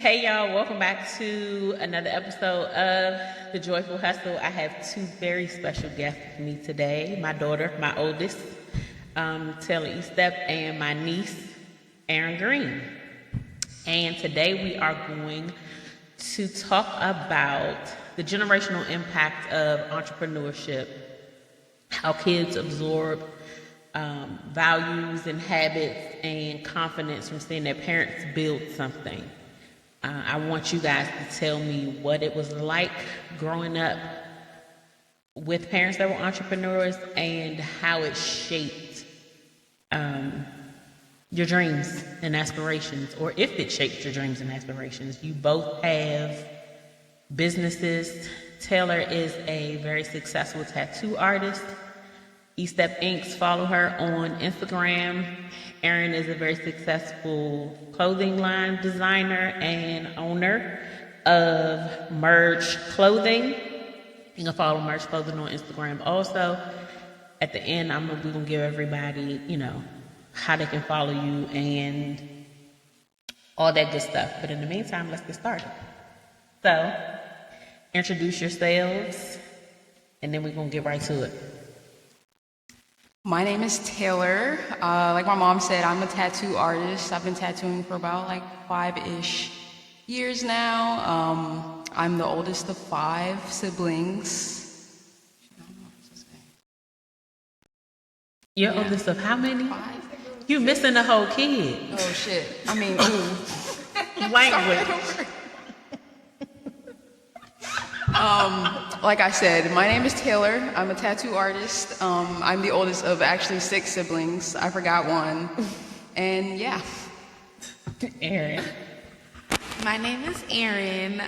Hey y'all, welcome back to another episode of The Joyful Hustle. I have two very special guests with me today. My daughter, my oldest, Taylor Estep, and my niece, Aaryn Greene. And today we are going to talk about the generational impact of entrepreneurship, how kids absorb values and habits and confidence from seeing their parents build something. I want you guys to tell me what it was like growing up with parents that were entrepreneurs and how it shaped your dreams and aspirations, or if it shaped your dreams and aspirations. You both have businesses. Taylor is a very successful tattoo artist. EstepInks, follow her on Instagram. Aaryn is a very successful clothing line designer and owner of Merge Clothing. You can follow Merge Clothing on Instagram also. At the end, we're going to give everybody, how they can follow you and all that good stuff. But in the meantime, let's get started. So, introduce yourselves, and then we're going to get right to it. My name is Taylor. Like my mom said, I'm a tattoo artist. I've been tattooing for about 5-ish years now. I'm the oldest of 5 siblings. You're oldest of how many? 5. You missing the whole kid. Oh shit. I mean, ooh. Language. Like I said, my name is Taylor. I'm a tattoo artist. I'm the oldest of actually 6 siblings. I forgot one. And yeah. Aaryn. My name is Aaryn.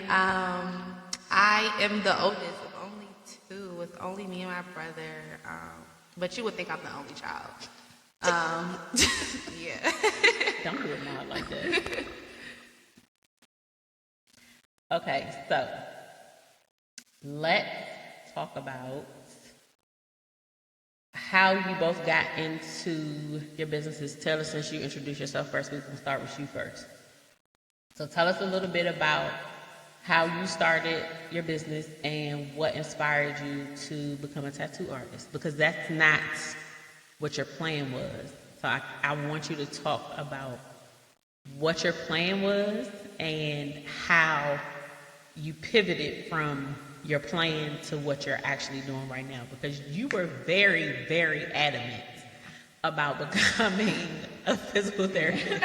I am the oldest of only 2, with only me and my brother. But you would think I'm the only child. Yeah. Don't do it now like that. Okay, so let's talk about how you both got into your businesses. Taylor, since you introduced yourself first, we can start with you first. So tell us a little bit about how you started your business and what inspired you to become a tattoo artist, because that's not what your plan was. So I want you to talk about what your plan was and how you pivoted from your plan to what you're actually doing right now, because you were very, very adamant about becoming a physical therapist.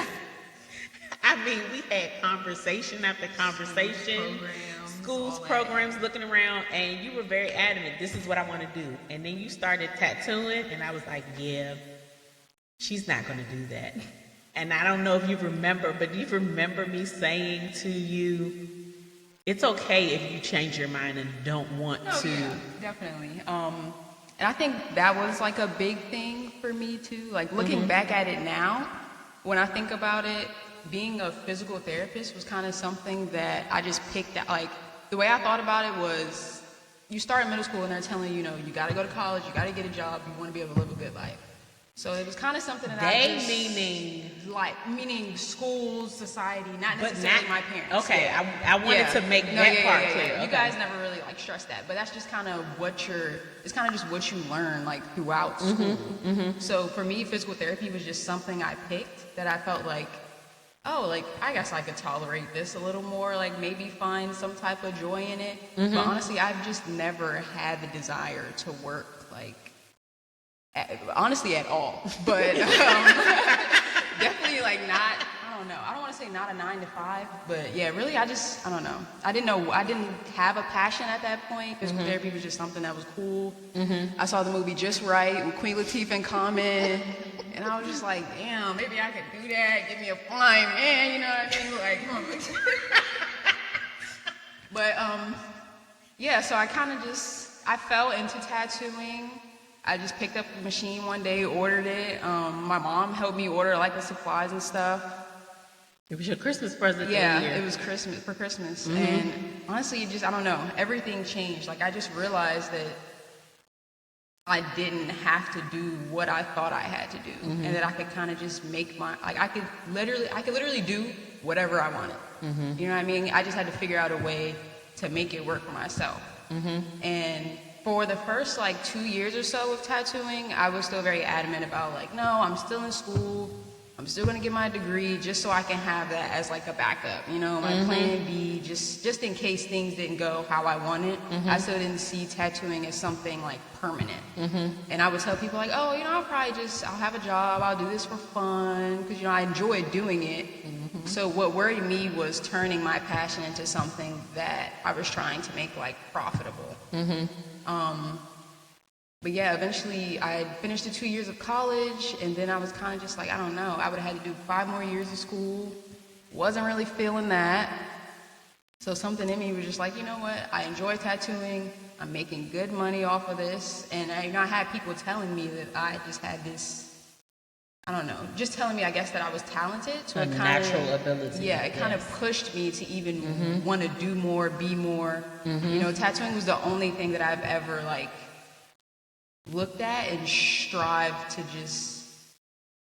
I mean, we had conversation after conversation, schools, programs, looking around, and you were very adamant, this is what I want to do. And then you started tattooing, and I was like, yeah, she's not going to do that. And I don't know if you remember, but do you remember me saying to you, it's okay if you change your mind and don't want to. Yeah, definitely. And I think that was a big thing for me too. Looking back at it now, when I think about it, being a physical therapist was kind of something that I just picked out. The way I thought about it was, you start in middle school and they're telling you, you got to go to college, you got to get a job, you want to be able to live a good life. So it was kind of something that meaning schools, society, not necessarily my parents. Okay, yeah. I wanted to make that part clear. Okay. You guys never really stress that, but that's just kind of it's kind of just what you learn throughout school. Mm-hmm. So for me, physical therapy was just something I picked that I felt I guess I could tolerate this a little more, maybe find some type of joy in it. Mm-hmm. But honestly, I've just never had the desire to work honestly at all, but definitely not, I don't know, I don't want to say not a 9 to 5, but yeah, really I don't know, I didn't have a passion at that point. Physical therapy was just something that was cool. I saw the movie Just Right with Queen Latifah and Common, and I was just damn, maybe I could do that, give me a flying man, you know what I mean, but yeah, so I kind of I fell into tattooing. I just picked up the machine one day, ordered it. My mom helped me order the supplies and stuff. It was your Christmas present. Yeah, it was for Christmas. Mm-hmm. And honestly, I don't know, everything changed. I just realized that I didn't have to do what I thought I had to do, and that I could kind of just make I could literally do whatever I wanted. You know what I mean? I just had to figure out a way to make it work for myself. And for the first like 2 years or so of tattooing, I was still very adamant about like, no, I'm still in school. I'm still going to get my degree just so I can have that as like a backup, you know, my plan B, just in case things didn't go how I wanted. I still didn't see tattooing as something like permanent. And I would tell people like, oh, you know, I'll have a job, I'll do this for fun, because, you know, I enjoy doing it. So what worried me was turning my passion into something that I was trying to make like profitable. But yeah, eventually I finished the 2 years of college, and then I was kind of just like, I don't know, I would have had to do 5 more years of school. Wasn't really feeling that. So something in me was just like, you know what, I enjoy tattooing, I'm making good money off of this, and I had people telling me that I just had this, I don't know, just telling me, I guess, that I was talented. So it kind of, natural ability. Yeah, it kind of pushed me to even want to do more, be more. You know, tattooing was the only thing that I've ever like looked at and strived to just,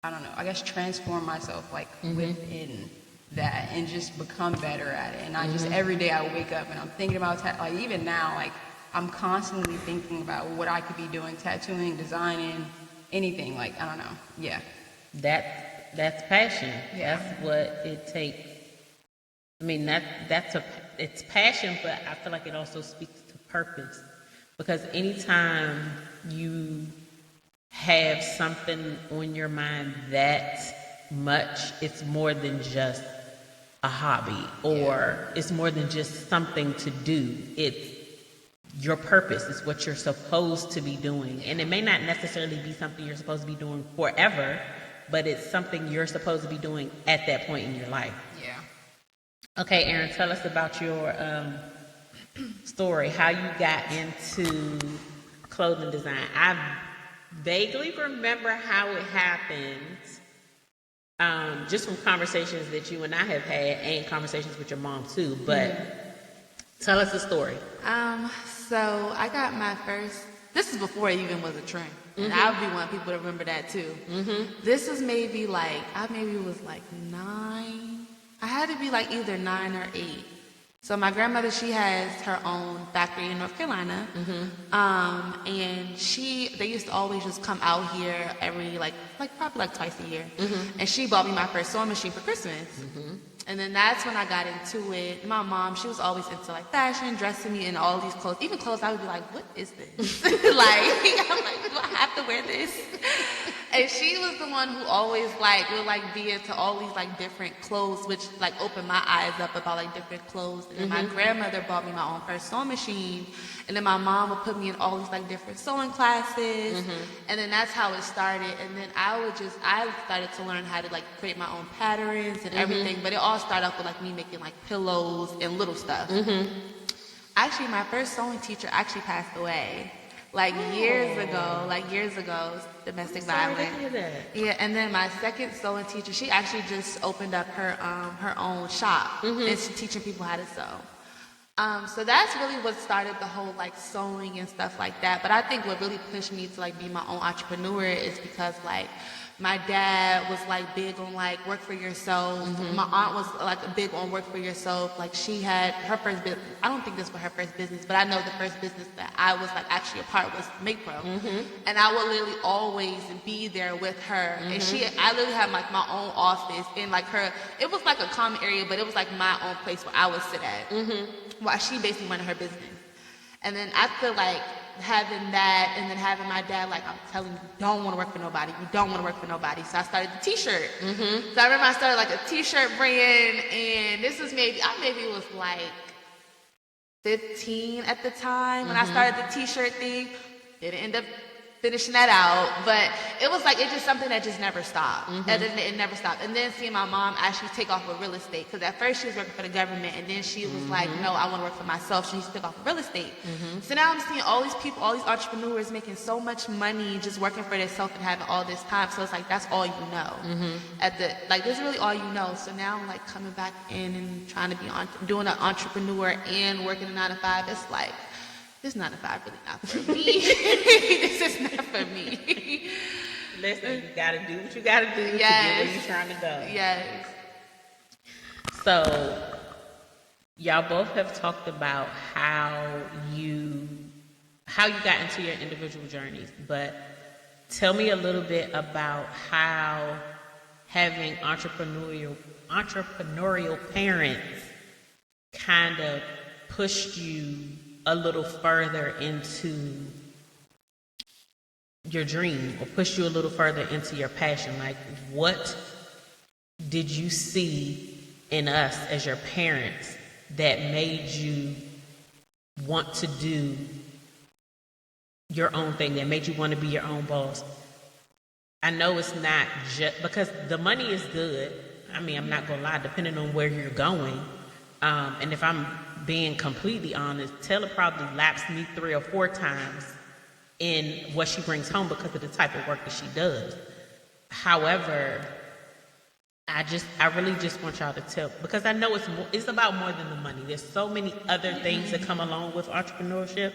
I don't know, I guess transform myself like within that and just become better at it. And I just, every day I wake up and I'm thinking about, like even now, like I'm constantly thinking about what I could be doing, tattooing, designing, anything, like, I don't know, yeah. That's passion. Yeah. That's what it takes. I mean, it's passion, but I feel like it also speaks to purpose. Because anytime you have something on your mind that much, it's more than just a hobby, or it's more than just something to do. It's your purpose. It's what you're supposed to be doing. And it may not necessarily be something you're supposed to be doing forever, but it's something you're supposed to be doing at that point in your life. Yeah. Okay, Aaryn, tell us about your story, how you got into clothing design. I vaguely remember how it happened, just from conversations that you and I have had, and conversations with your mom too, but tell us the story. So I got my first, this is before it even was a trend. And I would be one people to remember that too. This was maybe like, I maybe was like 9. I had to be like either 9 or 8. So my grandmother, she has her own factory in North Carolina. And they used to always just come out here every like probably like twice a year. And she bought me my first sewing machine for Christmas. And then that's when I got into it. My mom, she was always into like fashion, dressing me in all these clothes. Even clothes, I would be like, what is this? I'm like, do I have to wear this? And she was the one who always like would like be into all these like different clothes, which like opened my eyes up about like different clothes. And then my grandmother bought me my own first sewing machine. And then my mom would put me in all these like different sewing classes. And then that's how it started. And then I started to learn how to like create my own patterns and everything. But it all started off with like me making like pillows and little stuff. Actually, my first sewing teacher actually passed away. Years ago, domestic violence. Yeah, and then my second sewing teacher, she actually just opened up her own shop and she's teaching people how to sew. So that's really what started the whole like sewing and stuff like that. But I think what really pushed me to like be my own entrepreneur is because like my dad was like big on like work for yourself. My aunt was like big on work for yourself. Like she had her first business. I don't think this was her first business, but I know the first business that I was like actually a part was Make Pro. And I would literally always be there with her. And I literally had like my own office and like it was like a common area, but it was like my own place where I would sit at. While she basically running her business. And then I feel like having that and then having my dad like, I'm telling you, you don't want to work for nobody. You don't want to work for nobody. So I started the t-shirt. So I remember I started like a t-shirt brand, and this was I maybe was like 15 at the time when I started the t-shirt thing. Didn't end up finishing that out, but it was like, it's just something that just never stopped. And then it never stopped. And then seeing my mom actually take off with real estate, because at first she was working for the government, and then she was like, no, I want to work for myself. She took off with real estate. So now I'm seeing all these people, all these entrepreneurs making so much money just working for themselves and having all this time. So it's like, that's all you know. This is really all you know. So now I'm like coming back in and trying to be doing an entrepreneur and working a 9 to 5. It's like, this 9 to 5 really not for me. This is not for me. Listen, you gotta do what you gotta do to get where you're trying to go. Yes. So y'all both have talked about how you got into your individual journeys, but tell me a little bit about how having entrepreneurial parents kind of pushed you a little further into your dream, or pushed you a little further into your passion. Like, what did you see in us as your parents that made you want to do your own thing, that made you want to be your own boss? I know it's not just because the money is good. I mean, I'm not gonna lie, depending on where you're going. And if I'm being completely honest, Taylor probably laps me 3 or 4 times in what she brings home because of the type of work that she does. However, I really just want y'all to tell, because I know it's about more than the money. There's so many other things that come along with entrepreneurship.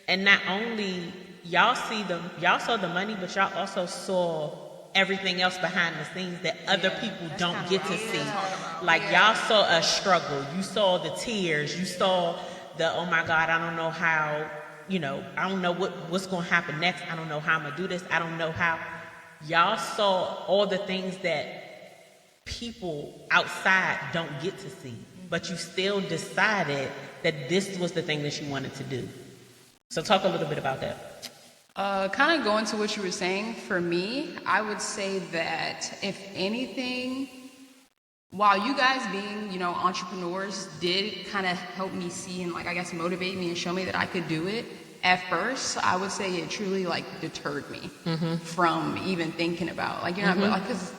And not only y'all saw the money, but y'all also saw everything else behind the scenes that other people don't get to see. Like, y'all saw a struggle. You saw the tears. You saw the, oh my God, I don't know how, I don't know what's going to happen next. I don't know how I'm going to do this. I don't know how. Y'all saw all the things that people outside don't get to see, but you still decided that this was the thing that you wanted to do. So talk a little bit about that. Kind of going to what you were saying, for me, I would say that if anything, while you guys being, entrepreneurs did kind of help me see and I guess motivate me and show me that I could do it, at first, I would say it truly deterred me from even thinking about, because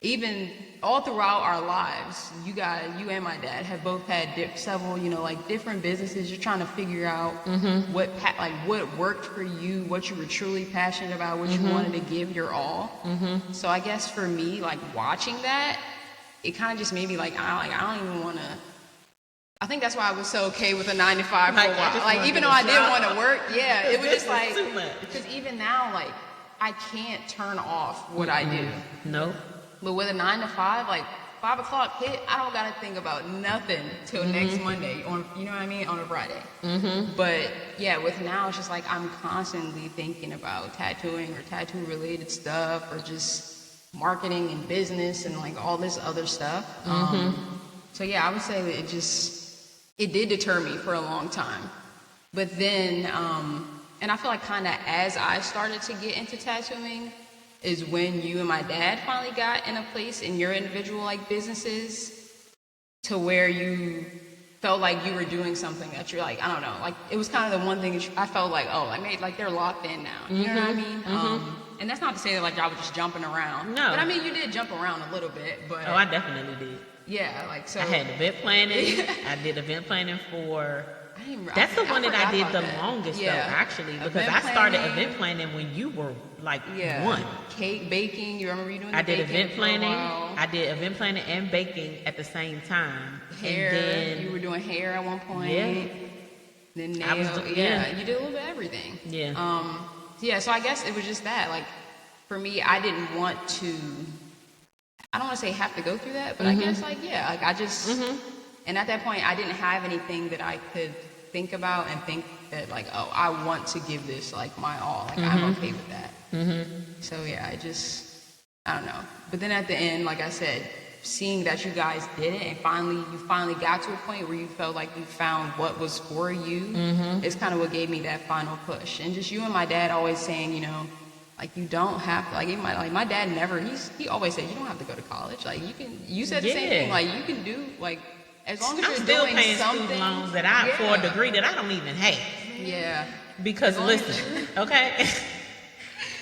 even all throughout our lives, you and my dad have both had several, different businesses. You're trying to figure out what worked for you, what you were truly passionate about, what you wanted to give your all. So I guess for me, watching that, it kind of just made me I don't even want to. I think that's why I was so okay with a 9 to 5 for a while. Even though I didn't want to work, it was just because even now, I can't turn off what I do. No. But with a 9 to 5, 5 o'clock hit, I don't gotta think about nothing till next Monday on a Friday. But yeah, with now it's just I'm constantly thinking about tattooing or tattoo related stuff or just marketing and business and all this other stuff. So yeah, I would say that it did deter me for a long time. But then, and I feel kind of as I started to get into tattooing, is when you and my dad finally got in a place in your individual businesses to where you felt like you were doing something that you're I don't know, it was kind of the one thing that I felt they're locked in now. You know what I mean? And that's not to say that y'all were just jumping around. No. But I mean, you did jump around a little bit. But oh, I definitely did. Yeah, so. I had event planning. I did event planning for. That's the one that I did the longest though, actually, because I started event planning when you were 1. Cake baking, you remember you doing the I did event planning. I did event planning and baking at the same time. Hair, and then, you were doing hair at one point. Yeah. Then nails, you did a little bit of everything. Yeah. So I guess it was just that, for me, I didn't want to, I don't want to say have to go through that, but I guess I just, and at that point I didn't have anything that I could think about and think that I want to give this my all. I'm okay with that. So yeah, I don't know. But then at the end, like I said, seeing that you guys did it and you finally got to a point where you felt like you found what was for you, is kind of what gave me that final push. And just you and my dad always saying, you don't have to, even my dad never, he always said, you don't have to go to college. You said the same thing, you can do, as long as I'm you're still doing paying something. student loans for a degree that I don't even have. Yeah. Because listen, okay,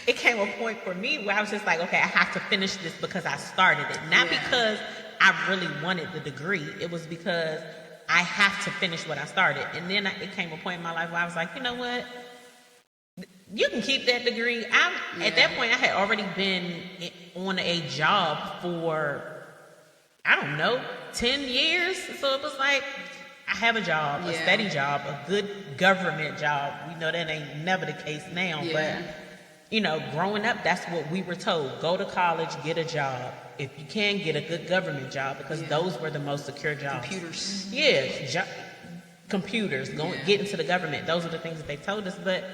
it came a point for me where I was just okay, I have to finish this because I started it. Not because I really wanted the degree. It was because I have to finish what I started. And then it came a point in my life where I was you know what? You can keep that degree. At that point, I had already been on a job for, I don't know, 10 years. So it was I have a job, a steady job, a good government job. We know that ain't never the case now, but growing up, that's what we were told. Go to college, get a job. If you can, get a good government job, because those were the most secure jobs. Computers. Yeah, computers, get into the government. Those are the things that they told us. But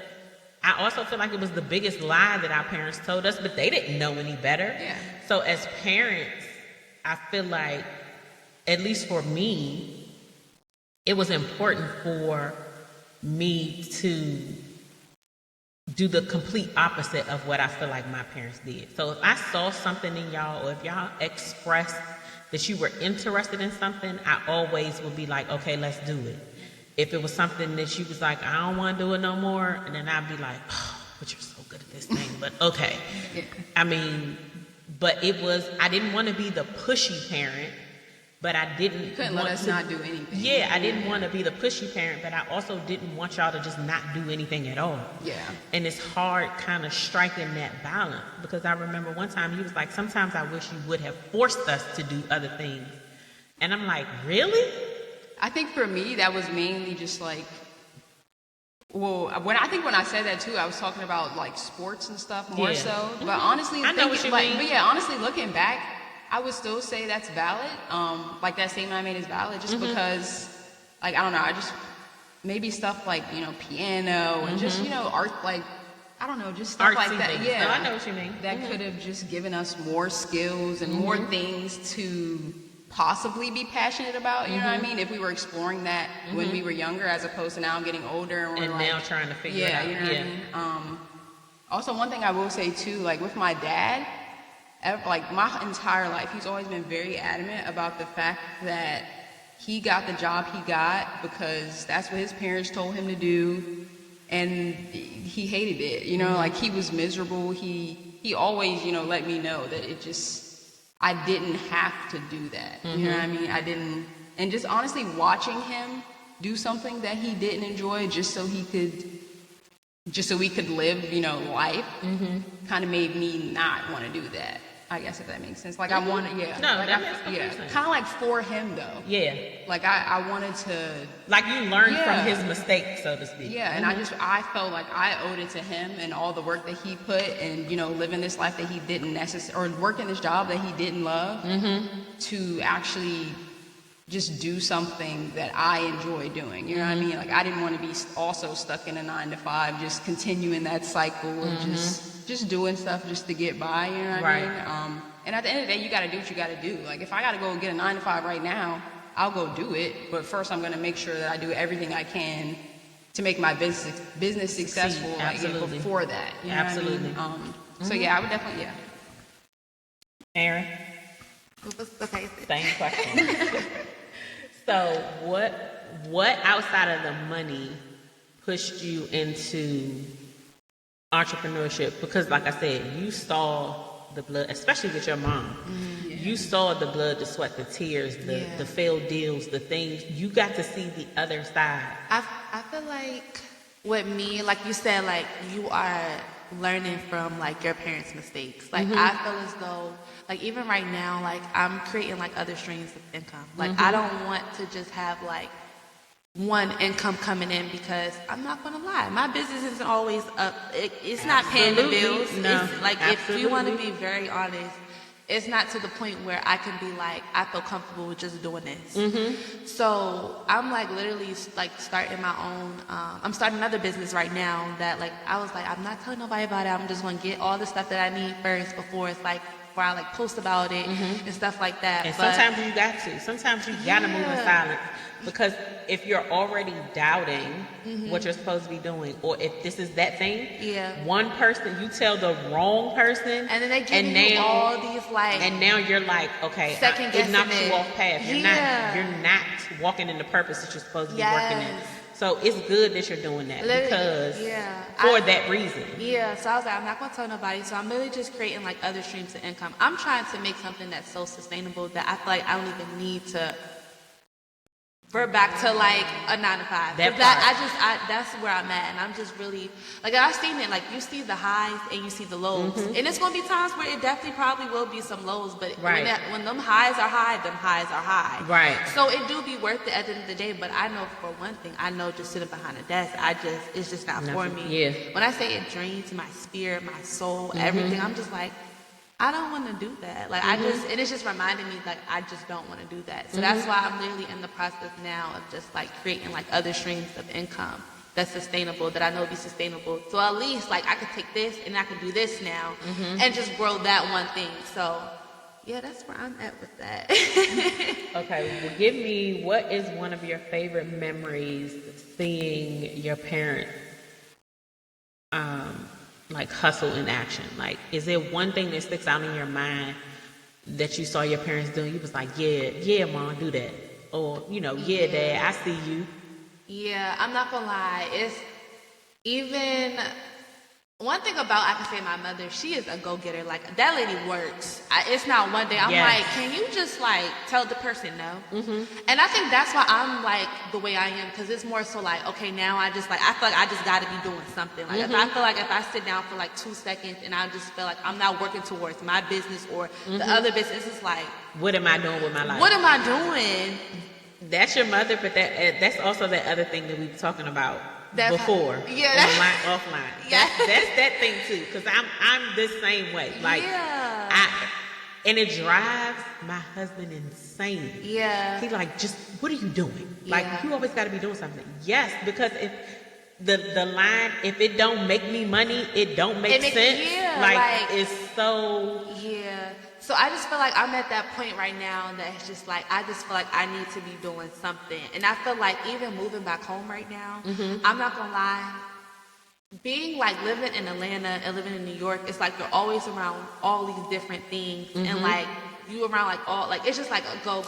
I also feel like it was the biggest lie that our parents told us, but they didn't know any better. Yeah. So as parents, I feel like, at least for me, it was important for me to do the complete opposite of what I feel like my parents did. So if I saw something in y'all, or if y'all expressed that you were interested in something, I always would be like, okay, let's do it. If it was something that she was like, I don't want to do it no more, and then I'd be like, oh, but you're so good at this thing, but okay. I mean, but I didn't want to be the pushy parent, but I didn't You couldn't let us not do anything. Yeah, I didn't want to be the pushy parent, but I also didn't want y'all to just not do anything at all. Yeah. And it's hard kind of striking that balance, because I remember one time you was like, sometimes I wish you would have forced us to do other things. And I'm like, really? I think for me, that was mainly just like, well, when I said that too, I was talking about like sports and stuff more so. But honestly, I know what you mean. But yeah, honestly, looking back, I would still say that's valid. Like that statement I made is valid, just because, like, I don't know, I just maybe stuff like piano and just art, like, I don't know, just stuff Artsy like that. things. Yeah, No, I know what you mean. That could have just given us more skills and more things to possibly be passionate about. You know what I mean? If we were exploring that when we were younger, as opposed to now getting older and we're And like, now trying to figure it out. you know what I mean? Also, one thing I will say too, like with my dad, like my entire life, he's always been very adamant about the fact that he got the job he got because that's what his parents told him to do, and he hated it. Like he was miserable. He always, let me know that I didn't have to do that. You know what I mean? I didn't, and just honestly watching him do something that he didn't enjoy just so we could live, life, kind of made me not want to do that. I guess, if that makes sense. Like I wanted, No, like that makes complete sense. kind of like for him though. Yeah. Like I wanted to. Like you learned from Yeah. his mistakes, so to speak. Yeah, and I felt like I owed it to him and all the work that he put, and living this life that he didn't necessarily, or working this job that he didn't love, to actually just do something that I enjoy doing. You know what I mean? Like I didn't want to be also stuck in a 9-to-5, just continuing that cycle of just doing stuff just to get by. You know what I mean? And at the end of the day, you got to do what you got to do. Like if I got to go get a 9-to-5 right now, I'll go do it. But first, I'm going to make sure that I do everything I can to make my business successful. Absolutely. Before that. You know Absolutely. what I mean? So yeah, I would definitely Aaryn, Okay. same question. So what outside of the money pushed you into entrepreneurship? Because like I said, you saw the blood, especially with your mom. You saw the blood, the sweat, the tears, the failed deals, the things. You got to see the other side. I feel like with me, like you said, like you are learning from like your parents' mistakes. Like I feel as though, like even right now, like I'm creating like other streams of income. Like I don't want to just have like one income coming in, because I'm not gonna lie, my business isn't always up. It's not paying the bills. No, it's like if you want to be very honest, it's not to the point where I can be like, I feel comfortable with just doing this. So I'm like literally like starting my own, I'm starting another business right now that like, I was like, I'm not telling nobody about it. I'm just going to get all the stuff that I need first before it's like, before I like post about it and stuff like that. And But sometimes you got to. Sometimes you got to move in silence. Because if you're already doubting what you're supposed to be doing, or if this is that thing, one person, you tell the wrong person, and then they give you all these like, and now you're like, okay, it knocks you off path. You're not walking in the purpose that you're supposed to be working in. So it's good that you're doing that, because for that reason. Yeah, so I was like, I'm not going to tell nobody. So I'm really just creating like other streams of income. I'm trying to make something that's so sustainable that I feel like I don't even need to revert back to like a 9 to 5. That's where I'm at, and I'm just really like, I've seen it. Like, you see the highs and you see the lows, and it's gonna be times where it definitely probably will be some lows, but when them highs are high, them highs are high. Right. So it do be worth it at the end of the day. But I know for one thing, I know just sitting behind a desk, it's just not for me. Yeah. When I say it drains my spirit, my soul, everything, I'm just like, I don't want to do that. Like, and it's just reminding me, like, I just don't want to do that. So that's why I'm literally in the process now of just like creating like other streams of income that's sustainable, that I know will be sustainable. So at least like I could take this and I could do this now and just grow that one thing. So yeah, that's where I'm at with that. Okay, well, give me, what is one of your favorite memories seeing your parents like hustle in action? Like, is there one thing that sticks out in your mind that you saw your parents doing? You was like, yeah, mom, do that. Or, yeah, dad, I see you. Yeah, I'm not gonna lie. It's even one thing about, I can say, my mother, she is a go-getter. Like, that lady works. It's not one day I'm like, can you just like tell the person no? And I think that's why I'm like the way I am, because it's more so like, okay, now I feel like I just got to be doing something. Like, if I feel like if I sit down for like 2 seconds and I just feel like I'm not working towards my business or the other business, it's like, what am I doing with my life? What am I doing? That's your mother, but that's also that other thing that we were talking about before. Online, offline. Yeah. That's that thing too, because I'm the same way. Like, and it drives my husband insane. Yeah. He like, just, what are you doing? Like, you always got to be doing something. Yes, because if the line, if it don't make me money, it don't make sense. Like, it's so. Yeah. So I just feel like I'm at that point right now that it's just like, I just feel like I need to be doing something. And I feel like even moving back home right now, I'm not gonna lie, being like living in Atlanta and living in New York, it's like you're always around all these different things, and like you around like all, like, it's just like a go.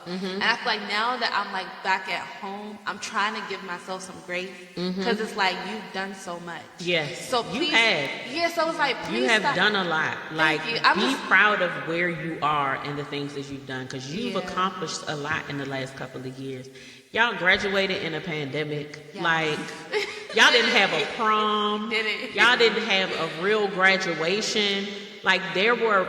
And I feel like now that I'm like back at home, I'm trying to give myself some grace, because it's like, you've done so much. Yes. So please, you have. Yeah, so it's like, please you have stop. done a lot. Like, be just proud of where you are and the things that you've done, because you've accomplished a lot in the last couple of years. Y'all graduated in a pandemic. Yeah. Like, y'all didn't have a prom. Didn't. Y'all didn't have a real graduation. Like, there were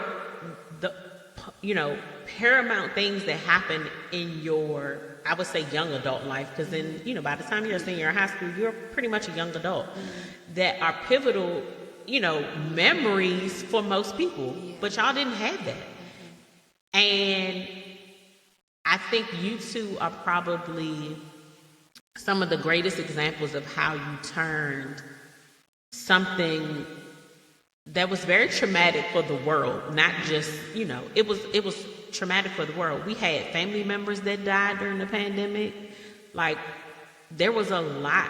paramount things that happened in your, I would say, young adult life, because then, by the time you're a senior in high school, you're pretty much a young adult, that are pivotal, memories for most people, but y'all didn't have that. And I think you two are probably some of the greatest examples of how you turned something that was very traumatic for the world, not just, it was traumatic for the world. We had family members that died during the pandemic. Like, there was a lot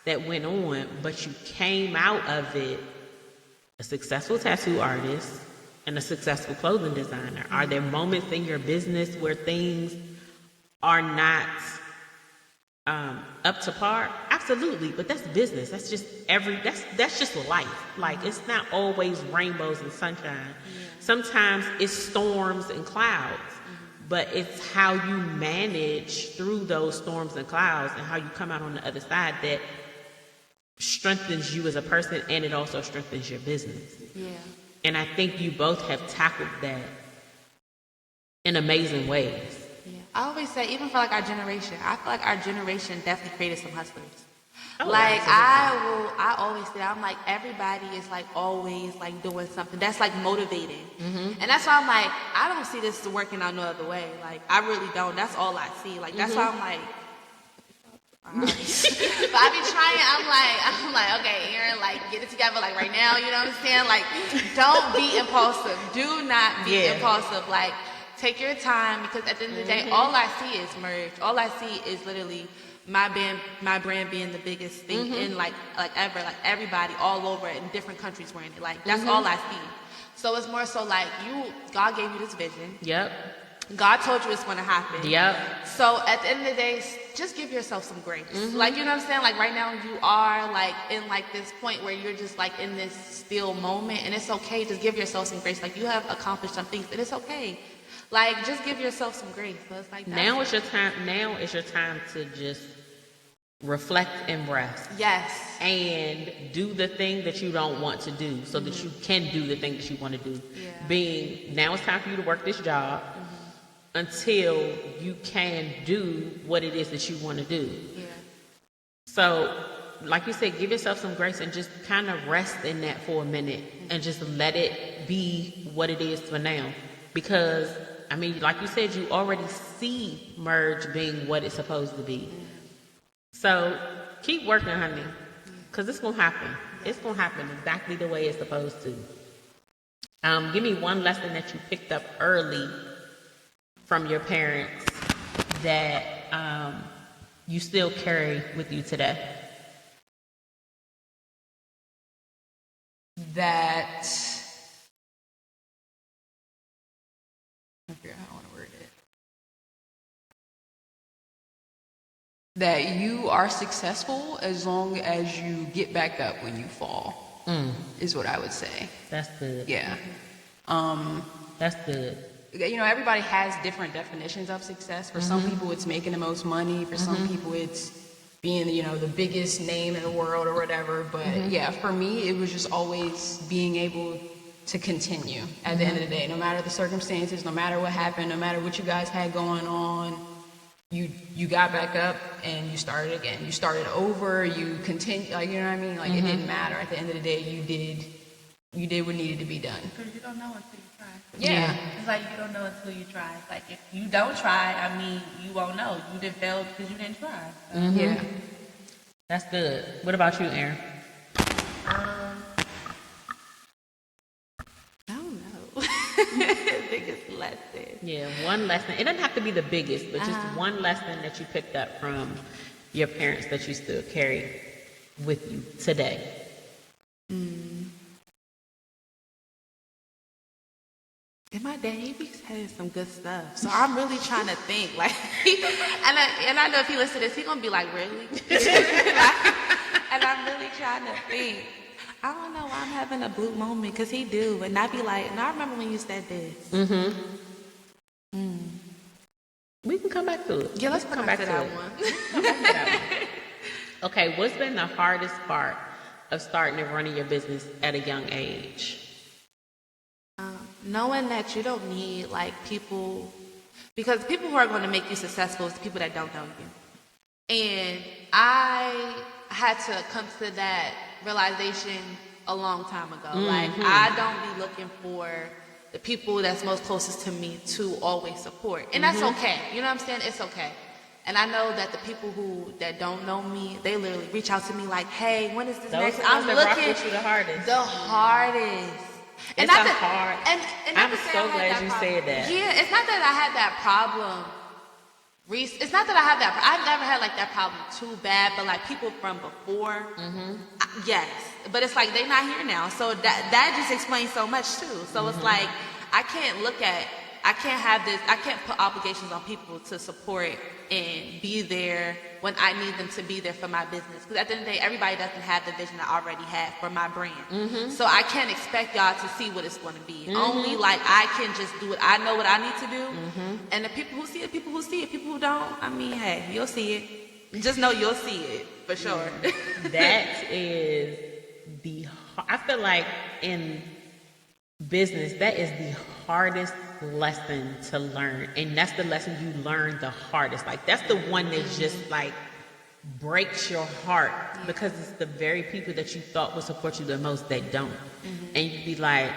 that went on, but you came out of it a successful tattoo artist and a successful clothing designer. Are there moments in your business where things are not up to par? Absolutely, but that's business. That's just that's just life. Like, it's not always rainbows and sunshine. Sometimes it's storms and clouds, but it's how you manage through those storms and clouds and how you come out on the other side that strengthens you as a person, and it also strengthens your business. Yeah. And I think you both have tackled that in amazing ways. Yeah. I always say, even for like our generation, I feel like our generation definitely created some hustlers. Oh, like, absolutely. I always say, I'm like, everybody is like always like doing something that's like motivating. And that's why I'm like, I don't see this working out no other way. Like, I really don't. That's all I see. Like, that's why I'm like, but I be trying, I'm like, okay, Aaryn, like, get it together, like, right now, you know what I'm saying? Like, don't be impulsive. Do not be impulsive. Like, take your time, because at the end of the day, all I see is merge. All I see is literally my brand being the biggest thing in like ever, like everybody all over in different countries wearing it. Like, that's all I see. So it's more so like, God gave you this vision. Yep. God told you it's going to happen. Yep. So at the end of the day, just give yourself some grace. Like, you know what I'm saying? Like, right now you are like in like this point where you're just like in this still moment, and it's okay. Just give yourself some grace. Like, you have accomplished some things, and it's okay. Like, just give yourself some grace. So it's like Now is your time. Now is your time to just reflect and rest. Yes. And do the thing that you don't want to do, so that you can do the thing that you want to do. Yeah. Being now, it's time for you to work this job until you can do what it is that you want to do. Yeah. So, like you said, give yourself some grace and just kind of rest in that for a minute and just let it be what it is for now. Because, I mean, like you said, you already see merge being what it's supposed to be. So, keep working, honey, because it's going to happen. It's going to happen exactly the way it's supposed to. Give me one lesson that you picked up early from your parents that you still carry with you today. That, I forget how I want to word it. That you are successful as long as you get back up when you fall, is what I would say. That's good. Yeah. That's good. You know, everybody has different definitions of success. For some people, it's making the most money. For some people, it's being, you know, the biggest name in the world or whatever. But yeah, for me, it was just always being able to continue at the end of the day, no matter the circumstances, no matter what happened, no matter what you guys had going on. You got back up and you started again. You started over. You continued. Like, you know what I mean? Like, it didn't matter. At the end of the day, you did what needed to be done. Because you don't know until you try. Yeah. It's like you don't know until you try. It's like if you don't try, I mean, you won't know. You didn't fail because you didn't try. So. Yeah. That's good. What about you, Aaryn? I don't know. Biggest lesson. Yeah, one lesson. It doesn't have to be the biggest, but just one lesson that you picked up from your parents that you still carry with you today. And my dad, he be saying some good stuff. So I'm really trying to think. Like, and I know if he listens to this, he's going to be like, really? And I'm really trying to think. I don't know why I'm having a blue moment, because he do. And I be like, no, I remember when you said this. We can come back to it. Yeah, let's come back to that it. one. Come back to that one. Okay, what's been the hardest part of starting and running your business at a young age? Knowing that you don't need, like, people, because people who are going to make you successful is the people that don't know you. And I had to come to that realization a long time ago. Like, I don't be looking for the people that's most closest to me to always support. And that's okay. You know what I'm saying? It's okay. And I know that the people that don't know me, they literally reach out to me like, hey, when is this Those next? are the ones that rock with you the hardest. The hardest. It's not hard. And I'm not to say so I had glad that you problem. said that. Yeah, it's not that I had that problem. It's not that I have that. I've never had like that problem too bad, but like people from before, yes. But it's like they're not here now, so that just explains so much too. So it's like I can't put obligations on people to support and be there when I need them to be there for my business. Because at the end of the day, everybody doesn't have the vision I already have for my brand. So I can't expect y'all to see what it's going to be. Only like I can just do it. I know what I need to do. And the people who see it, people who see it, people who don't, I mean, hey, you'll see it. Just know you'll see it for sure. That is I feel like in business, that is the hardest lesson to learn. And that's the lesson you learn the hardest. Like, that's the one that just like breaks your heart, because it's the very people that you thought would support you the most that don't. And you'd be like,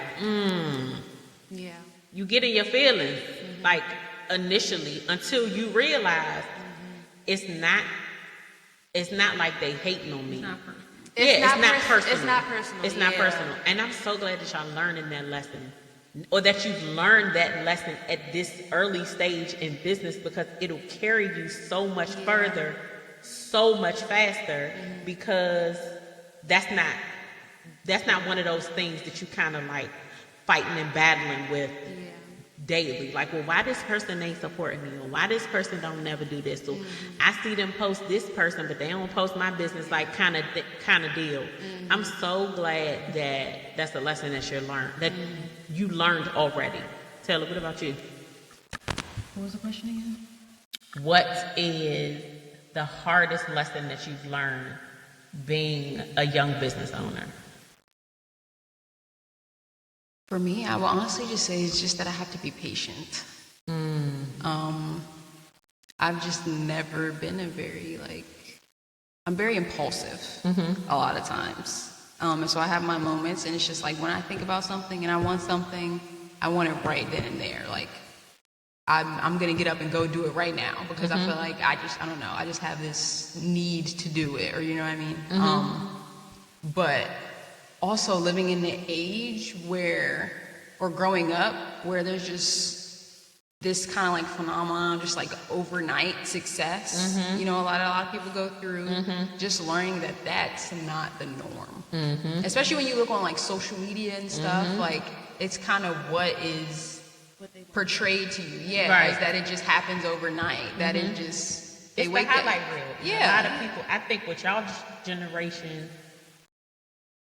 Yeah. you get in your feelings, like initially, until you realize it's not like they hating on me. It's not personal. It's not personal. It's not personal. And I'm so glad that y'all learning that lesson, or that you've learned that lesson at this early stage in business, because it'll carry you so much further, so much faster, because that's not one of those things that you kind of like fighting and battling with daily. Like, well, why this person ain't supporting me, or why this person don't never do this, or I see them post this person but they don't post my business, like kind of deal. I'm so glad that that's a lesson that you learned already. Taylor, what about you? What was the question again? What is the hardest lesson that you've learned being a young business owner? For me, I will honestly just say it's just that I have to be patient. I've just never been I'm very impulsive a lot of times. And so I have my moments, and it's just like when I think about something and I want something, I want it right then and there. Like, I'm going to get up and go do it right now because I feel like I don't know, I just have this need to do it, or you know what I mean? But also living in the age or growing up where there's just this kind of like phenomenon, just like overnight success, you know, a lot of people go through, just learning that that's not the norm. Especially when you look on like social media and stuff, like it's kind of what is portrayed to you, is that it just happens overnight, that it just, It's the highlight reel. Yeah. A lot of people, I think with y'all generation,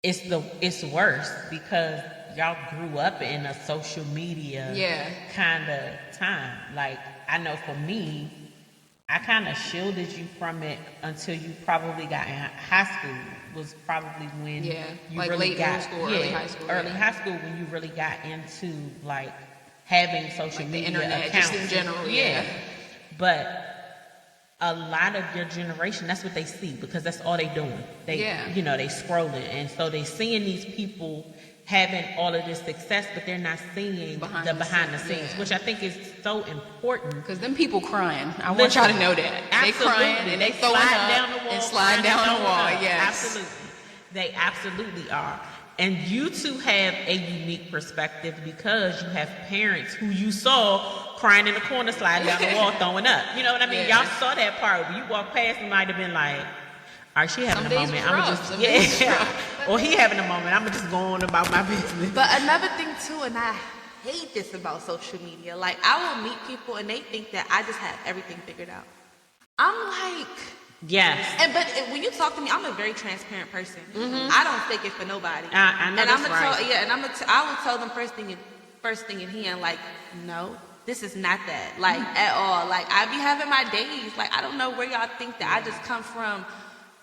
it's worse because y'all grew up in a social media kind of time. Like, I know for me, I kind of shielded you from it until you probably got in high school. Was probably when you like really late got middle school, early high school. Early high school when you really got into like having social like media the internet, accounts. just in general. But a lot of your generation, that's what they see because that's all they doing. They, you know, they scrolling, and so they seeing these people having all of this success, but they're not seeing behind the scenes, which I think is so important. Because them people crying, I want y'all to know that. They crying and they throwing up down the wall, and sliding down the wall. Yes, absolutely, they absolutely are. And you two have a unique perspective because you have parents who you saw crying in the corner, sliding down the wall, throwing up. You know what I mean? Y'all saw that part. When you walk past, you might have been like, all right, she having a moment. I'm just, or he having a moment. I'm just going about my business. But another thing too, and I hate this about social media. Like, I will meet people and they think that I just have everything figured out. I'm like, yes. But when you talk to me, I'm a very transparent person. I don't fake it for nobody. I know and that's right. I will tell them first thing in hand, like, no, this is not that, like at all. Like, I be having my days. Like, I don't know where y'all think that I just come from.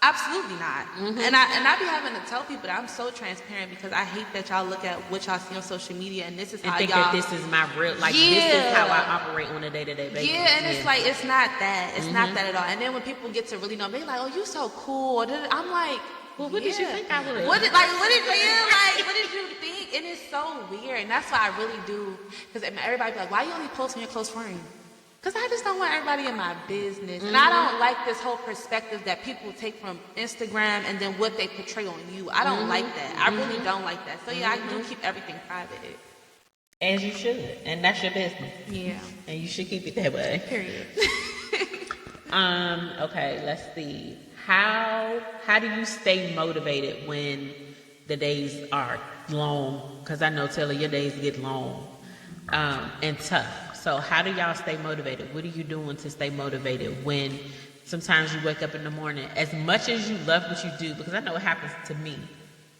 Absolutely not. And I be having to tell people that I'm so transparent because I hate that y'all look at what y'all see on social media and this is how think y'all that this is my real, like, this is how I operate on a day-to-day basis. Yeah, and it's like, it's not that. It's not that at all. And then when people get to really know me, they're like, oh, you so cool. I'm like, well, what did you think I would have? What did you think? And it's so weird. And that's why I really do, because everybody be like, why you only post when you're close friends? Because I just don't want everybody in my business. And I don't like this whole perspective that people take from Instagram and then what they portray on you. I don't like that. I really don't like that. So, I do keep everything private. As you should. And that's your business. Yeah. And you should keep it that way. Period. Okay, let's see. How do you stay motivated when the days are long? Because I know, Taylor, your days get long and tough. So how do y'all stay motivated? What are you doing to stay motivated when sometimes you wake up in the morning, as much as you love what you do, because I know it happens to me,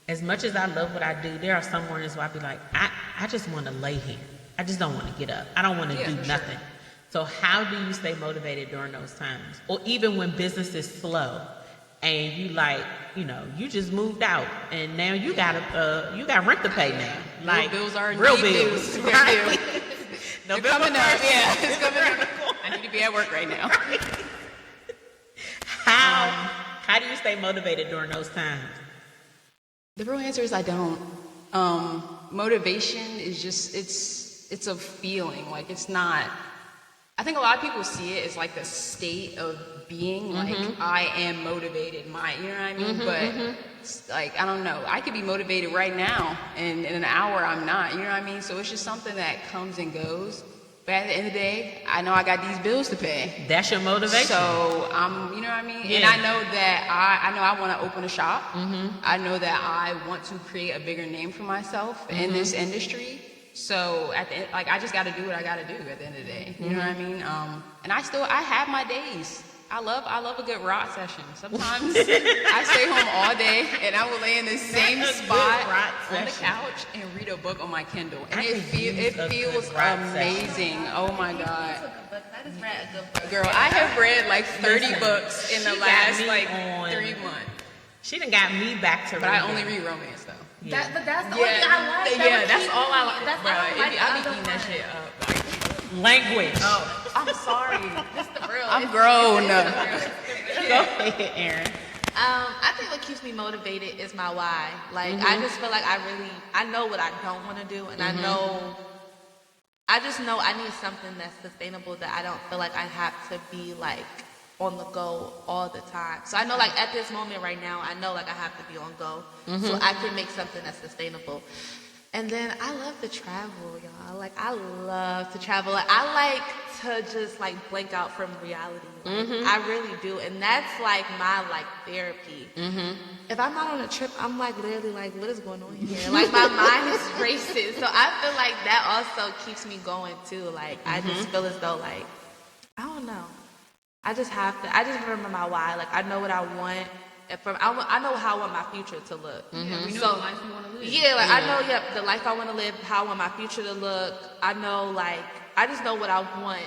as much as I love what I do, there are some mornings where I be like, I just want to lay here. I just don't want to get up. I don't want to do nothing. Sure. So how do you stay motivated during those times? Or even when business is slow and you like, you know, you just moved out and now you got rent to pay now. Like, bills are real bills. Right? They're coming up. Yeah, it's coming up. I need to be at work right now. How do you stay motivated during those times? The real answer is I don't. Motivation is just, it's a feeling. Like, it's not, I think a lot of people see it as like a state of being, like, I am motivated, you know what I mean? But it's like, I don't know, I could be motivated right now, and in an hour I'm not, you know what I mean? So it's just something that comes and goes. But at the end of the day, I know I got these bills to pay. That's your motivation. So you know what I mean? Yeah. And I know that I want to open a shop. I know that I want to create a bigger name for myself in this industry. So at the end, like, I just got to do what I got to do at the end of the day. You know what I mean? And I have my days. I love a good rock session. Sometimes I stay home all day and I will lay in the same spot on the couch and read a book on my Kindle, and it feels amazing. Oh my God. I just read a good book. Girl, I have read like 30 books in the last like 3 months. She done got me back to But I reading. only read romance though. Yeah. But that's the only thing I like. Yeah, that's all I like. That's Bro, all I like. I be eating that shit up. Like, Language. oh, I'm sorry. This the real. I'm grown. Go ahead, Aaryn. I think what keeps me motivated is my why. Like, I just feel like I know what I don't want to do, and I just know I need something that's sustainable, that I don't feel like I have to be like on the go all the time. So I know, like, at this moment right now, I know like I have to be on go, so I can make something that's sustainable. And then I love to travel, y'all. Like, I love to travel. Like, I like to just like blank out from reality. Like, I really do, and that's like my like therapy. If I'm not on a trip, I'm like literally like, what is going on here? Like, my mind is racing. So I feel like that also keeps me going too. Like, I just feel as though like, I don't know. I just remember my why. Like, I know what I want. I know how I want my future to look. Yeah, we know the life we want to live. Yeah, like, I know, the life I want to live, how I want my future to look. I know, like, I just know what I want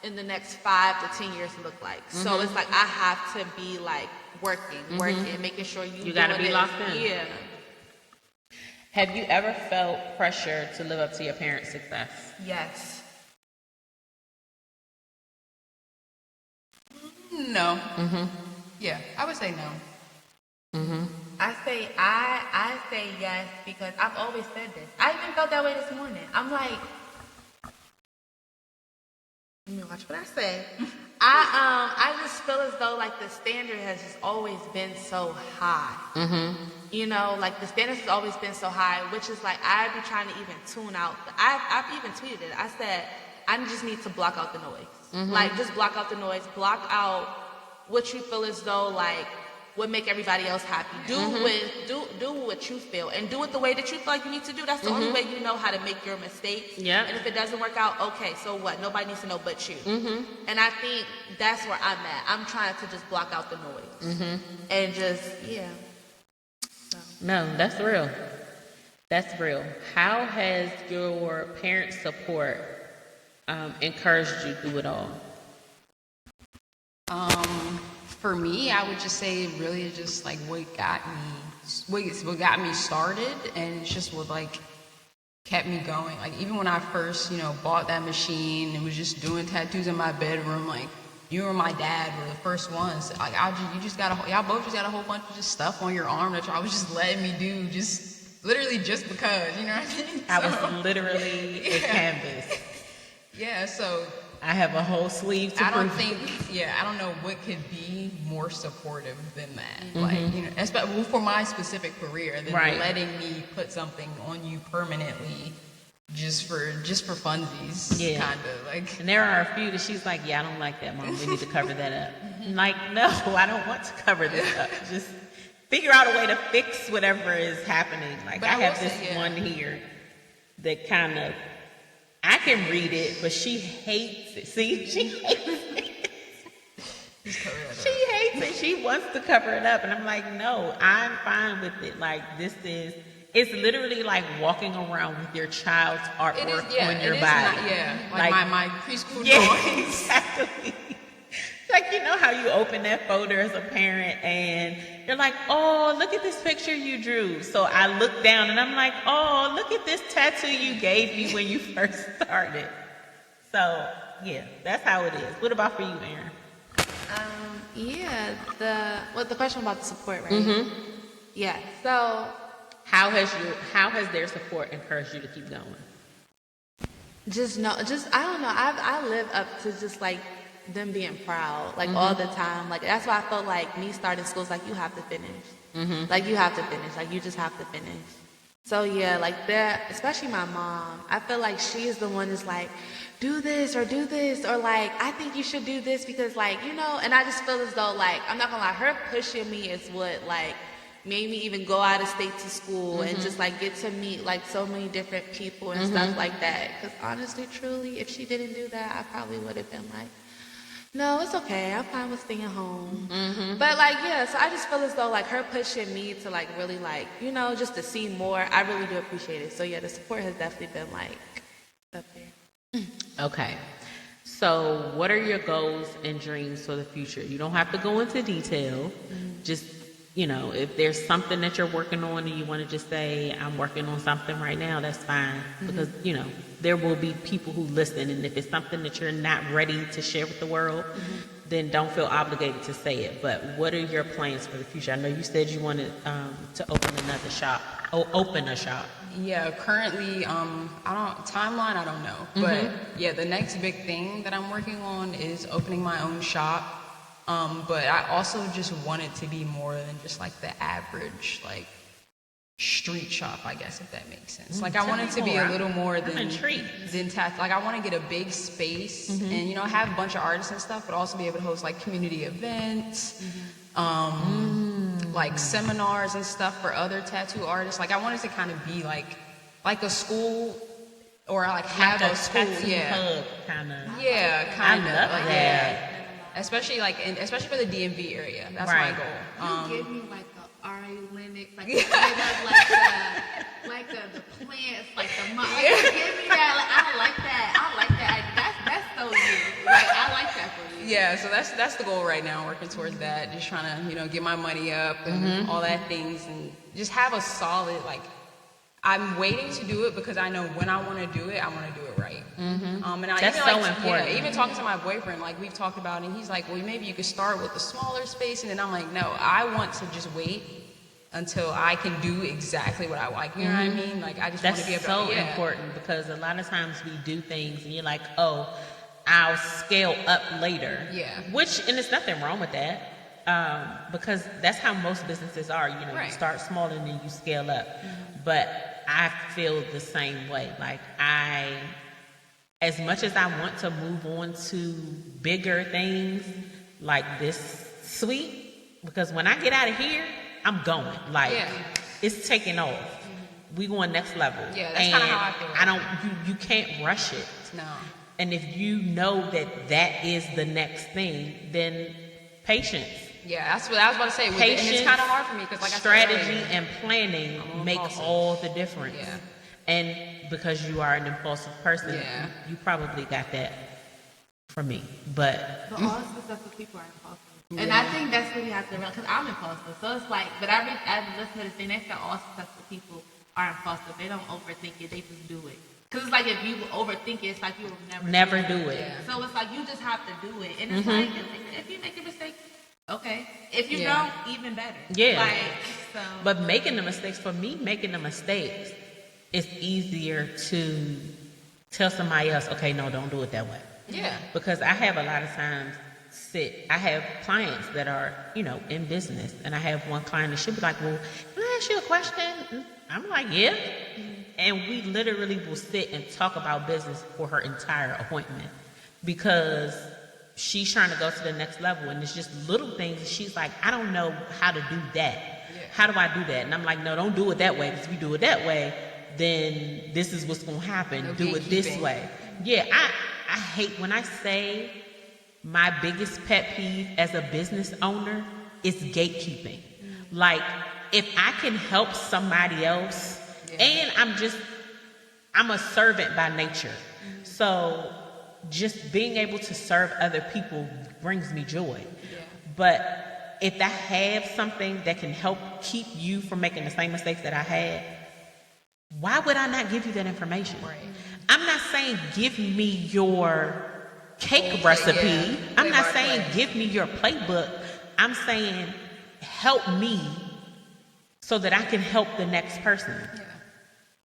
in the next 5 to 10 years to look like. So it's like I have to be like working, making sure you gotta be locked in. Yeah. Have you ever felt pressure to live up to your parents' success? Yes. No. Yeah, I would say no. I say yes because I've always said this. I even felt that way this morning. I'm like, Let me watch what I say. I just feel as though like the standard has just always been so high. You know, like the standards has always been so high, which is like I be trying to even tune out. I've even tweeted it. I said I just need to block out the noise. Like, just block out the noise. Block out what you feel as though like would make everybody else happy. Do what you feel, and do it the way that you feel like you need to do. That's the only way you know how to make your mistakes. Yeah. And if it doesn't work out, okay, so what? Nobody needs to know but you. And I think that's where I'm at. I'm trying to just block out the noise. And just, yeah. So. No, that's real. That's real. How has your parents' support encouraged you through it all? For me, I would just say really just like what got me started, and it's just what like kept me going. Like even when I first, bought that machine and was just doing tattoos in my bedroom, like you and my dad were the first ones. Like y'all both just got a whole bunch of just stuff on your arm that y'all was just letting me do, just literally just because, you know what I mean? I was literally a canvas. Yeah, so I have a whole sleeve to I don't prove it. I don't know what could be more supportive than that. Like, especially for my specific career, than letting me put something on you permanently just for funsies. Yeah. Kind of like. And there are a few that she's like, yeah, I don't like that, Mom. We need to cover that up. I'm like, no, I don't want to cover this up. Just figure out a way to fix whatever is happening. Like, But I I have will this say, one here that kind of, I can read it, but she hates it. See, she hates it. She hates it. She wants to cover it up. And I'm like, no, I'm fine with it. Like, it's literally like walking around with your child's artwork on your body. Like my preschool Yeah, exactly. Like, you know how you open that folder as a parent and you're like, oh, look at this picture you drew. So I look down and I'm like, oh, look at this tattoo you gave me when you first started. So, yeah, that's how it is. What about for you, Aaryn? The question about the support, right? Yeah. So How has their support encouraged you to keep going? I don't know. I live up to just like them being proud, like all the time. Like that's why I felt like me starting school is like you have to finish. Like you have to finish. Like you just have to finish. So yeah, like that, especially my mom. I feel like she is the one that's like, do this or like I think you should do this because like, and I just feel as though like I'm not gonna lie, her pushing me is what like made me even go out of state to school and just like get to meet like so many different people and stuff like that. Because honestly, truly, if she didn't do that, I probably would have been like No, it's okay. I'm fine with staying home. But like, yeah, so I just feel as though like her pushing me to like really like, you know, just to see more, I really do appreciate it. So yeah, the support has definitely been like up there. Okay. So, what are your goals and dreams for the future? You don't have to go into detail. Just, you know, if there's something that you're working on and you want to just say, I'm working on something right now, that's fine. Because, you know, there will be people who listen. And if it's something that you're not ready to share with the world, then don't feel obligated to say it. But what are your plans for the future? I know you said you wanted to open another shop. Open a shop. Yeah, currently, timeline, I don't know. But yeah, the next big thing that I'm working on is opening my own shop. But I also just want it to be more than just like the average, like, street shop, I guess, if that makes sense. Like, I want it to be a little more than tattoo. Like, I want to get a big space and, you know, have a bunch of artists and stuff, but also be able to host like community events, like seminars and stuff for other tattoo artists. Like, I want it to kind of be like a school, or like have a school, hub, kind of. Yeah, kind of. I love like, that. yeah. Especially for the DMV area. That's my goal. You give me like the Aaryn, like the plants, like the mom. Like, you give me that. Like, I like that. I like that. That's so you. Like, I like that for you. Yeah, so that's the goal right now. Working towards that. Just trying to, you know, get my money up and all that things, and just have a solid like. I'm waiting to do it because I know when I want to do it, I want to do it right. And That's even, so like, important. Yeah, even talking to my boyfriend, like we've talked about, and he's like, well, maybe you could start with a smaller space, and then I'm like, no, I want to just wait until I can do exactly what I like. You know what I mean? Like, I just want to be able That's to. so important, because a lot of times we do things and you're like, oh, I'll scale up later. Yeah. Which, and there's nothing wrong with that, because that's how most businesses are. You know, you start small and then you scale up. But I feel the same way. Like, as much as I want to move on to bigger things like this suite, because when I get out of here, I'm going. Like, it's taking off. We going next level. Yeah, that's kind of how I feel. You can't rush it. No. And if you know that is the next thing, then patience. Yeah, that's what I was about to say. Patience, and it's kind of hard for me because, like, strategy I said earlier, and planning make all the difference. Yeah. And because you are an impulsive person, you probably got that from me. But all successful people are impulsive. And I think that's what you have to realize, because I'm impulsive. So it's like, but I listen to this thing, they say all successful people are impulsive. They don't overthink it, they just do it. Because it's like, if you overthink it, it's like you will never do it. Yeah. So it's like, you just have to do it. And it's like, if you make a mistake, okay. If you don't, even better. Yeah. Like, so. But making the mistakes, for me, making the mistakes, it's easier to tell somebody else, okay, no, don't do it that way. Yeah. Because I have a lot of times I have clients that are, you know, in business, and I have one client that she'll be like, well, can I ask you a question? I'm like, yeah. And we literally will sit and talk about business for her entire appointment, because she's trying to go to the next level, and it's just little things. She's like, I don't know how to do that. Yeah. How do I do that? And I'm like, no, don't do it that way, because if you do it that way, then this is what's going to happen. No do it this way. Yeah, I hate when I say my biggest pet peeve as a business owner is gatekeeping. Like, if I can help somebody else, and I'm a servant by nature. So just being able to serve other people brings me joy. But if I have something that can help keep you from making the same mistakes that I had, why would I not give you that information? Right. I'm not saying give me your cake recipe. Yeah. I'm not saying give me your playbook. I'm saying help me so that I can help the next person. Yeah,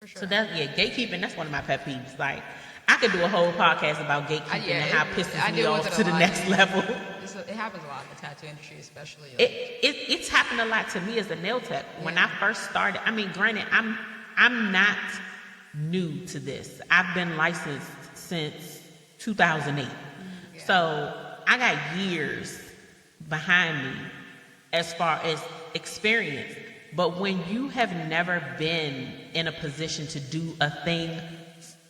for sure. So gatekeeping, that's one of my pet peeves. Like, I could do a whole podcast about gatekeeping and how it pisses me off to the next level. It happens a lot in the tattoo industry, especially. It's happened a lot to me as a nail tech. When I first started, I mean, granted, I'm not new to this. I've been licensed since 2008. So I got years behind me as far as experience. But when you have never been in a position to do a thing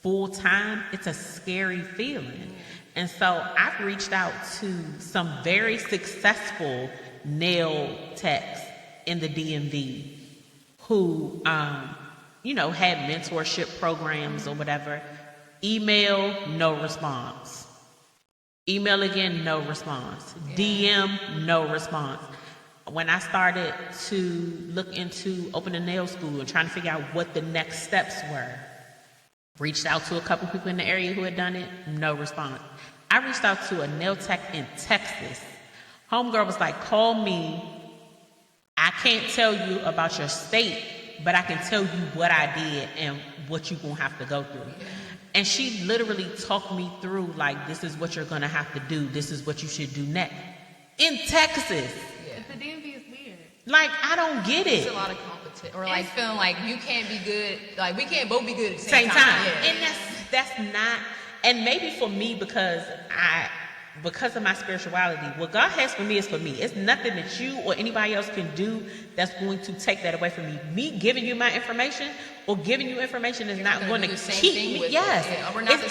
full time, it's a scary feeling. And so I've reached out to some very successful nail techs in the DMV who, had mentorship programs or whatever. Email, no response. Email again, no response. DM, no response. When I started to look into opening a nail school and trying to figure out what the next steps were, reached out to a couple people in the area who had done it, no response. I reached out to a nail tech in Texas. Homegirl was like, call me. I can't tell you about your state, but I can tell you what I did and what you're going to have to go through. And she literally talked me through, like, this is what you're going to have to do. This is what you should do next. In Texas. The DMV is weird. Like, I don't get it. It's a lot of competition, or like feeling like you can't be good, like we can't both be good at the same time. Yeah. And that's not, and maybe for me, because of my spirituality, what God has for me is for me. It's nothing that you or anybody else can do that's going to take that away from me. Me giving you my information or giving you information is not going to keep me. Yes.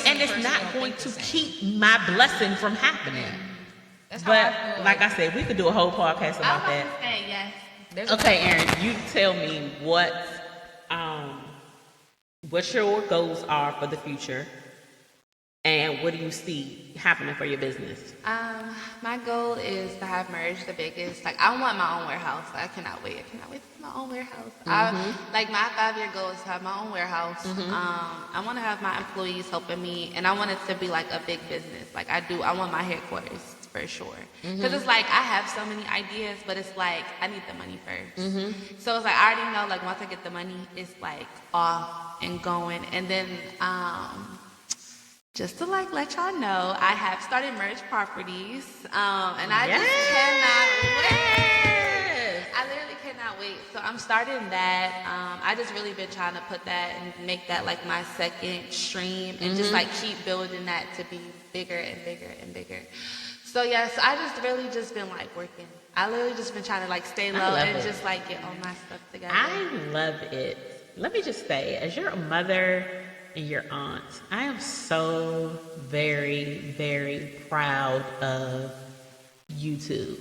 And it's not going to keep my blessing from happening. That's how I But feel like I said, we could do a whole podcast about that. Say yes. Okay, Aaryn, you tell me what your goals are for the future, and what do you see happening for your business? My goal is to have merged the biggest. Like, I want my own warehouse. I cannot wait. I cannot wait for my own warehouse. My 5-year goal is to have my own warehouse. I want to have my employees helping me, and I want it to be like a big business. Like I want my headquarters for sure. Because it's like I have so many ideas, but it's like I need the money first. So it's like I already know, like once I get the money, it's like off and going. And then just to like let y'all know, I have started Merge Properties, and I just cannot wait. I literally cannot wait. So I'm starting that. I just really been trying to put that and make that like my second stream, and just like keep building that to be bigger and bigger and bigger. So yes, I just really just been like working. I literally just been trying to like stay low and just like get all my stuff together. I love it. Let me just say, as your mother and your aunt, I am so very, very proud of you two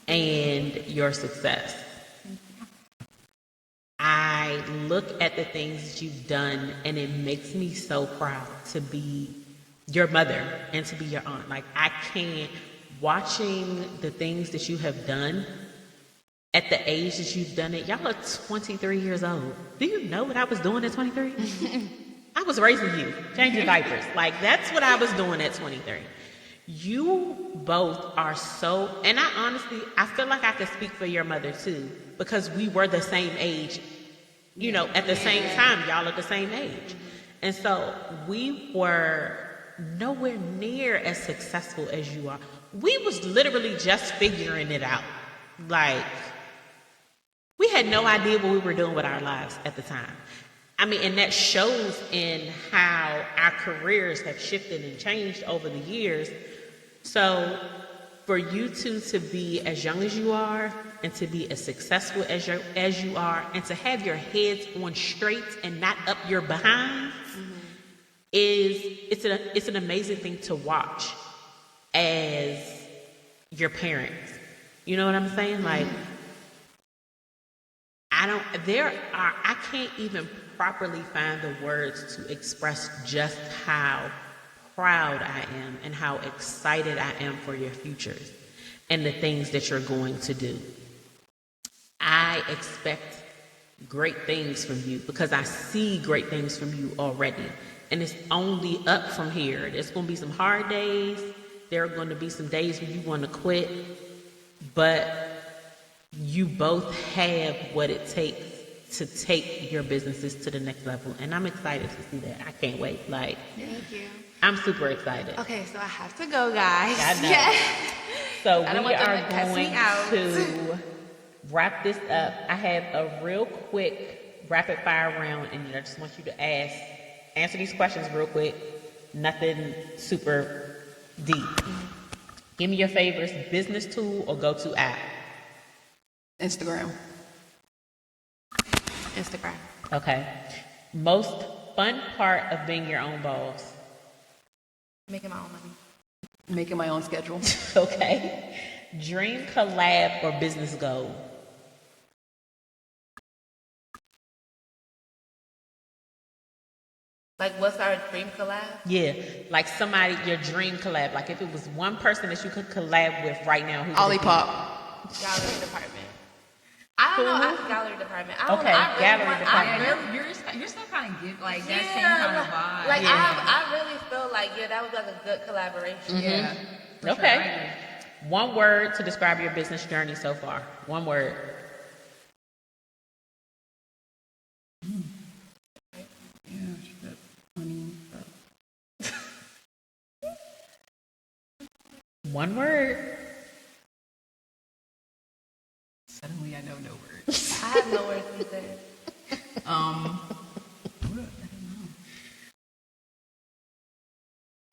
and your success. I look at the things that you've done, and it makes me so proud to be your mother and to be your aunt. Like, I can't, watching the things that you have done at the age that you've done it. Y'all are 23 years old. Do you know what I was doing at 23? I was raising you, changing diapers. Like, that's what I was doing at 23. You both are so, and I feel like I could speak for your mother too, because we were the same age, at the same time. Y'all are the same age. And so we were nowhere near as successful as you are. We was literally just figuring it out. Like, we had no idea what we were doing with our lives at the time. I mean, and that shows in how our careers have shifted and changed over the years. So for you two to be as young as you are, and to be as successful as you are, and to have your heads on straight and not up your behinds, it's an amazing thing to watch as your parents. You know what I'm saying? Like, I can't even properly find the words to express just how proud I am and how excited I am for your futures and the things that you're going to do. I expect great things from you because I see great things from you already. And it's only up from here. There's going to be some hard days. There are going to be some days when you want to quit. But you both have what it takes to take your businesses to the next level. And I'm excited to see that. I can't wait. Like, Thank you. I'm super excited. Okay, so I have to go, guys. I know. Yeah. So I don't we want them are to cuss me going out. to wrap this up. I have a real quick rapid fire round, and I just want you to answer these questions real quick. Nothing super deep. Give me your favorite business tool or go-to app. Instagram. Instagram. Okay. Most fun part of being your own boss. Making my own money. Making my own schedule. Okay. Dream collab or business goal? Like, what's our dream collab? Yeah, like somebody, your dream collab. Like if it was one person that you could collab with right now, who would it be? Olipop. Gallery department. I don't know. Gallery department. I don't Okay, know. I really gallery want, department. I really, You're still kind of give like that yeah, same kind of vibe. like Yeah. I really feel like that was like a good collaboration. Yeah. for sure, I Okay. agree. One word to describe your business journey so far. One word. One word. Suddenly I know no words. I have no words either.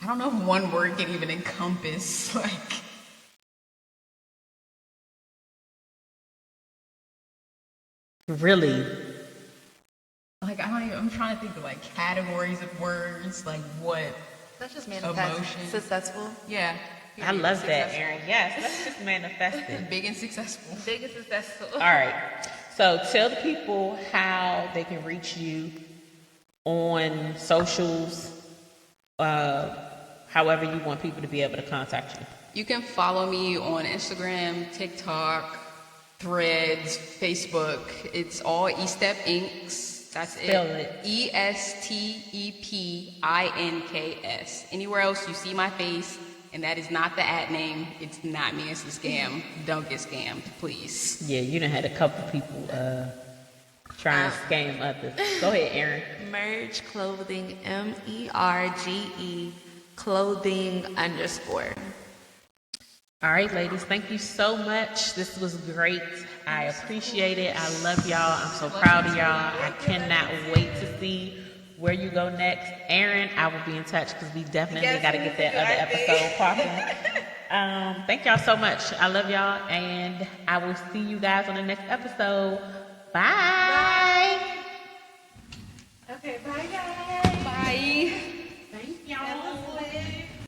I don't know if one word can even encompass like Really? I don't even, I'm trying to think of like categories of words, like what Let's just manifest Emotion. successful, yeah. I love that, Successful. Aaryn. Yes, let's just manifest it. Big and successful. big and successful. All right. So tell the people how they can reach you on socials, however you want people to be able to contact you. You can follow me on Instagram, TikTok, Threads, Facebook. It's all EstepInks. That's Spell it. it. EstepInks. Anywhere else you see my face, and that is not the ad name. It's not me. It's a scam. Don't get scammed, please. Yeah, you done had a couple people try and scam others. Go ahead, Aaryn. Merge Clothing, MERGE clothing _. All right, ladies, thank you so much. This was great. I appreciate it. I love y'all. I'm so proud of y'all. I cannot wait to see where you go next. Aaryn, I will be in touch because we definitely got to get that other episode popping. Thank y'all so much. I love y'all, and I will see you guys on the next episode. Bye. Okay, bye guys.